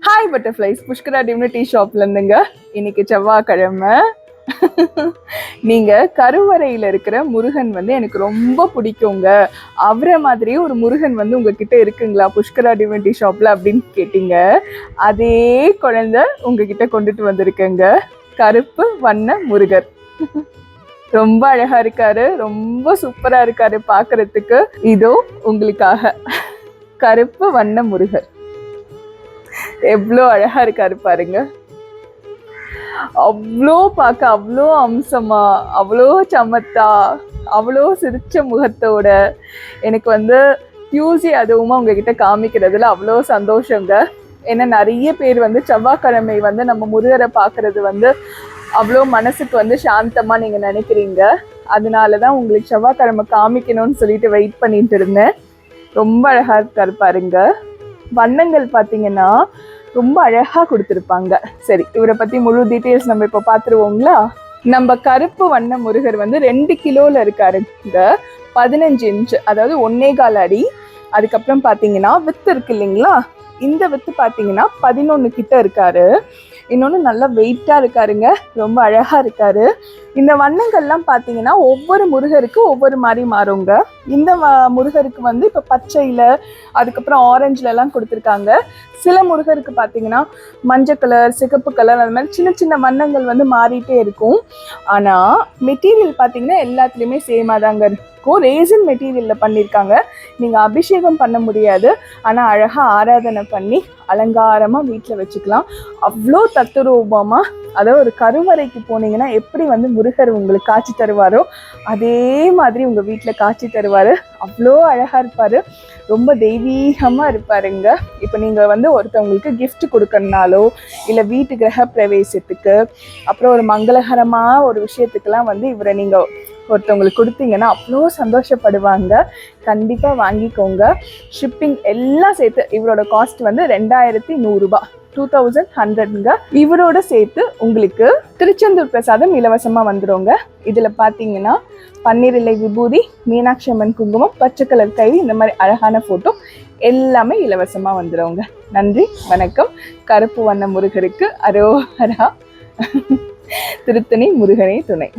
Hi butterflies, Pushkara divinity ஷாப்ல இருந்துங்க. இன்னைக்கு செவ்வாய்க்கிழமை. நீங்க கருவறையில இருக்கிற முருகன் வந்து எனக்கு ரொம்ப பிடிக்குங்க, அவரை மாதிரியே ஒரு முருகன் வந்து உங்ககிட்ட இருக்குங்களா புஷ்கரா டிவினிட்டி ஷாப்ல அப்படின்னு கேட்டீங்க. அதே குழந்தை உங்ககிட்ட கொண்டுட்டு வந்திருக்கேங்க, கருப்பு வண்ண முருகர். ரொம்ப அழகா இருக்காரு, ரொம்ப சூப்பரா இருக்காரு பாக்குறதுக்கு. இதோ உங்களுக்காக கருப்பு வண்ண முருகர். எவ்வளோ அழகா இருக்காரு பாருங்க. அவ்வளோ பார்க்க அவ்வளோ அம்சமா, அவ்வளோ சமத்தா, அவ்வளோ சிரிச்ச முகத்தோட எனக்கு வந்து டியூஸ்டே அதுவுமா உங்ககிட்ட காமிக்கிறதுல அவ்வளோ சந்தோஷங்க. ஏன்னா நிறைய பேர் வந்து செவ்வாய்க்கிழமை வந்து நம்ம முருகரை பார்க்கறது வந்து அவ்வளோ மனசுக்கு வந்து சாந்தமா நீங்க நினைக்கிறீங்க. அதனாலதான் உங்களுக்கு செவ்வாய்க்கிழமை காமிக்கணும்னு சொல்லிட்டு வெயிட் பண்ணிட்டு இருந்தேன். ரொம்ப அழகா இருக்காரு பாருங்க. வண்ணங்கள் பார்த்தீங்கன்னா ரொம்ப அழகா கொடுத்துருப்பாங்க. சரி, இவரை பத்தி முழு டீட்டெயில்ஸ் நம்ம இப்போ பார்த்துருவோங்களா? நம்ம கருப்பு வண்ண முருகர் வந்து 2 கிலோல இருக்காருங்க, 15 இன்ச், அதாவது 1.25 அடி. அதுக்கப்புறம் பார்த்தீங்கன்னா வித்து இருக்கு இல்லைங்களா, இந்த வித்து பார்த்தீங்கன்னா 11 கிட்ட இருக்காரு. இன்னொன்று நல்லா வெயிட்டா இருக்காருங்க, ரொம்ப அழகா இருக்காரு. இந்த வண்ணங்கள்லாம் பார்த்தீங்கன்னா ஒவ்வொரு முருகருக்கு ஒவ்வொரு மாதிரி மாறுங்க. இந்த முருகருக்கு வந்து இப்போ பச்சையில், அதுக்கப்புறம் ஆரஞ்சுல எல்லாம் கொடுத்துருக்காங்க. சில முருகருக்கு பார்த்தீங்கன்னா மஞ்சள் கலர், சிகப்பு கலர், அது மாதிரி சின்ன சின்ன வண்ணங்கள் வந்து மாறிட்டே இருக்கும். ஆனால் மெட்டீரியல் பார்த்தீங்கன்னா எல்லாத்துலேயுமே சேமாக தாங்க இருக்கும். ரேசன் மெட்டீரியலில் பண்ணியிருக்காங்க. நீங்கள் அபிஷேகம் பண்ண முடியாது, ஆனால் அழகாக ஆராதனை பண்ணி அலங்காரமாக வீட்டில் வச்சுக்கலாம். அவ்வளோ தத்துரூபமாக, அதாவது ஒரு கருவறைக்கு போனீங்கன்னா எப்படி வந்து முருகர் உங்களுக்கு காட்சி தருவாரோ அதே மாதிரி உங்கள் வீட்டில் காட்சி தருவார். அவ்வளோ அழகாக இருப்பார், ரொம்ப தெய்வீகமாக இருப்பாருங்க. இப்போ நீங்கள் வந்து ஒருத்தவங்களுக்கு கிஃப்ட் கொடுக்கணுனாலோ, இல்லை வீட்டு கிரக பிரவேசத்துக்கு, அப்புறம் ஒரு மங்களகரமாக ஒரு விஷயத்துக்கெல்லாம் வந்து இவரை நீங்கள் ஒருத்தவங்களுக்கு கொடுத்தீங்கன்னா அவ்வளோ சந்தோஷப்படுவாங்க. கண்டிப்பாக வாங்கிக்கோங்க. ஷிப்பிங் எல்லாம் சேர்த்து இவரோட காஸ்ட் வந்து 2100 ரூபாய், 2100ங்க. இவரோட சேர்த்து உங்களுக்கு திருச்செந்தூர் பிரசாதம் இலவசமாக வந்துடுங்க. இதில் பார்த்தீங்கன்னா பன்னீர் இலை விபூதி, மீனாட்சி அம்மன் குங்குமம், பச்சை கலர் கை, இந்த மாதிரி அழகான ஃபோட்டோ எல்லாமே இலவசமாக வந்துடுங்க. நன்றி, வணக்கம். கருப்பு வண்ண முருகருக்கு அரோஹரா. திருத்தணி முருகனே துணை.